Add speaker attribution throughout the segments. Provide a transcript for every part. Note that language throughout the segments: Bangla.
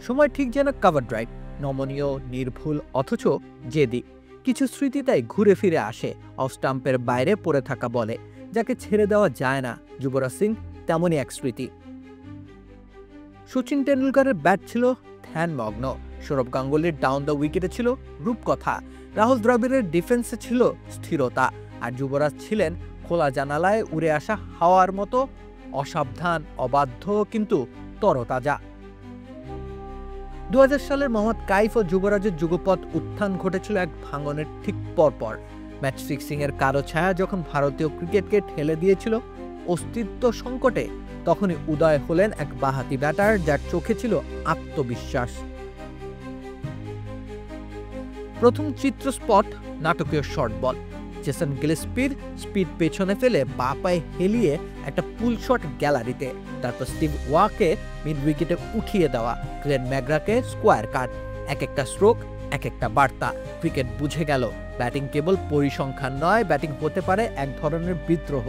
Speaker 1: সময় ঠিক যেন কভার ড্রাইভ, নমনীয়, নির্ভুল অথচ জেদি। কিছু স্মৃতি তাই ঘুরে ফিরে আসে অফ স্টাম্পের বাইরে পড়ে থাকা বলে, যাকে ছেড়ে দেওয়া যায় না। যুবরাজ সিং তেমনই এক স্মৃতি। সচিন টেন্ডুলকারের ব্যাট ছিল ধ্যানমগ্ন, সৌরভ গাঙ্গুলির ডাউন দ্য উইকেটে ছিল রূপকথা, রাহুল দ্রাবিড়ের ডিফেন্সে ছিল স্থিরতা, আর যুবরাজ ছিলেন খোলা জানালায় উড়ে আসা হাওয়ার মতো, অসাবধান, অবাধ্য কিন্তু তরতাজা। 2000 সালের মোহাম্মদ কাইফ ও যুবরাজের যুগপৎ উত্থান ঘটেছিল এক ভাঙনের ঠিক পরপর। ম্যাচ ফিক্সিং এর কালো ছায়া যখন ভারতীয় ক্রিকেটকে ঠেলে দিয়েছিল অস্তিত্ব সংকটে, তখনই উদয় হলেন এক বাঁহাতি ব্যাটার যার চোখে ছিল আত্মবিশ্বাস। প্রথম চিত্র স্পট নাটকীয় শর্ট বল। জেসন গিলেস্পির স্পিড পেছনে ফেলে বাঁ পায়ে হেলিয়ে একটা পুল শট গ্যালারিতে, তারপর স্টিভ ওয়াকে মিড উইকেটে উঠিয়ে দেওয়া, গ্লেন ম্যাকগ্রাকে স্কোয়ার কাট। এক একটা স্ট্রোক, এক একটা বার্তা। ক্রিকেট বুঝে গেল ব্যাটিং কেবল পরিসংখ্যান নয়, ব্যাটিং হতে পারে এক ধরনের বিদ্রোহ।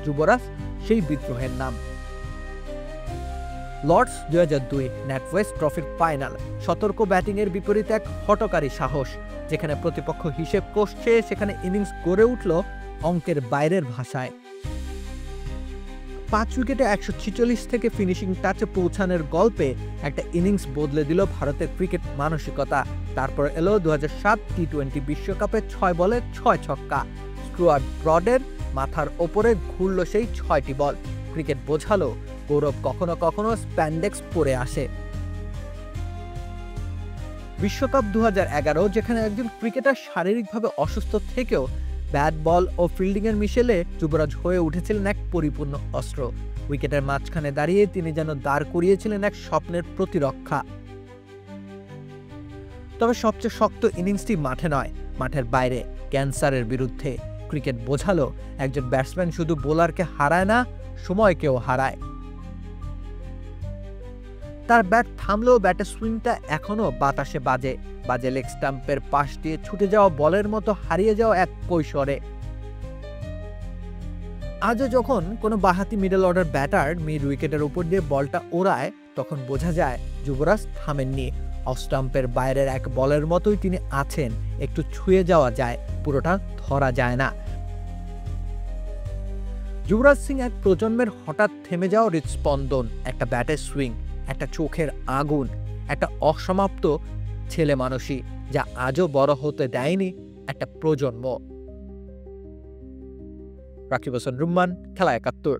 Speaker 1: যুবরাজ সেই বিদ্রোহের নাম। লর্ডস 2002 ন্যাটওয়েস্ট ট্রফির ফাইনাল। সতর্ক ব্যাটিংয়ের বিপরীতে এক হঠকারী সাহস। যেখানে প্রতিপক্ষ হিসেব কষছে, সেখানে ইনিংস গড়ে উঠল অঙ্কের বাইরের ভাষায়। 5 উইকেটে 146 থেকে ফিনিশিং টাচে পৌঁছানোর গল্পে একটা ইনিংস বদলে দিল ভারতের ক্রিকেট মানসিকতা। তারপর এলো 2007 টি-20 বিশ্বকাপে 6 বলে 6 ছক্কা। স্টুয়ার্ট ব্রডের মাথার ওপরে ঘুরল সেই 6টি বল। ক্রিকেট বোঝালো গৌরব কখনো কখনো স্প্যান্ডেক্স পরে আসে। বিশ্বকাপ 2011, যেখানে একজন ক্রিকেটার শারীরিকভাবে অসুস্থ থেকেও ব্যাট বল ও ফিল্ডিংয়ের মিশেলে যুবরাজ হয়ে উঠেছিলেন এক পরিপূর্ণ অস্ত্র। উইকেটের মাঝখানে দাঁড়িয়ে তিনি যেন দাঁড় করিয়েছিলেন এক স্বপ্নের প্রতিরক্ষা। তবে সবচেয়ে শক্ত ইনিংসটি মাঠে নয়, মাঠের বাইরে, ক্যান্সারের বিরুদ্ধে। ক্রিকেট বোঝালো একজন ব্যাটসম্যান শুধু বোলারকে হারায় না, সময়কেও হারায়। তার ব্যাট থামলেও ব্যাটের সুইংটা এখনো বাতাসে বাজে, বাজে লেগ স্টাম্পের পাশ দিয়ে ছুটে যাওয়া বলের মতো হারিয়ে যাওয়া এক কৈশোরে। আজও যখন কোনো বাঁহাতি মিডল অর্ডার ব্যাটার মিড উইকেটের উপর দিয়ে বলটা ওড়ায়, তখন বোঝা যায় যুবরাজ থামেননি। অফ স্টাম্পের বাইরের এক বলের মতোই তিনি আছেন, একটু ছুঁয়ে যাওয়া যায়, পুরোটা ধরা যায় না। যুবরাজ সিং এক প্রজন্মের হঠাৎ থেমে যাওয়া হৃদস্পন্দন, একটা ব্যাটের সুইং, একটা চোখের আগুন, একটা অসমাপ্ত ছেলে মানুষই, যা আজও বড় হতে দেয়নি একটা প্রজন্ম। রাকিব হাসান রুম্মান, খেলা ৭১।